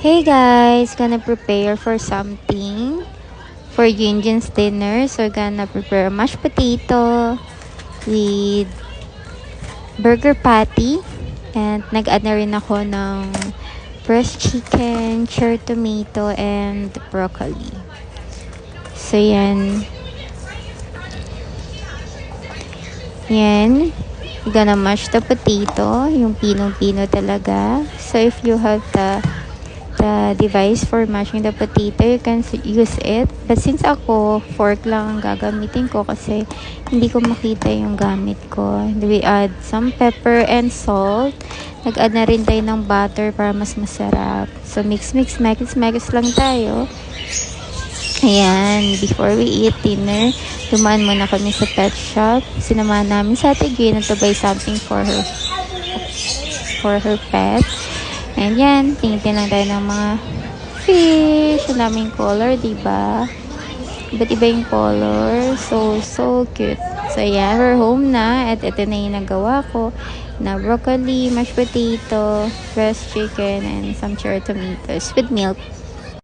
Hey guys, gonna prepare for something for Jinjin's dinner. So gonna prepare mashed potato with burger patty, and nag-add na rin ako ng pressed chicken, cherry tomato, and broccoli. So yan. You're gonna mash the potato, yung pinong-pino talaga. So if you have the device for mashing the potato, you can use it. But since ako, fork lang ang gagamitin ko kasi hindi ko makita yung gamit ko. We add some pepper and salt. Nag-add na rin tayo ng butter para mas masarap. So mix lang tayo. Ayan, before we eat dinner, dumaan muna kami sa pet shop. Sinamahan namin sa Ate Gina to buy something for her pet. And yan, tingin lang tayo ng mga fish. Ang daming color, diba? Iba't iba yung color. So cute. So yeah, we're home na. At ito na yung nagawa ko. Na broccoli, mashed potato, pressed chicken, and some cherry tomatoes with milk.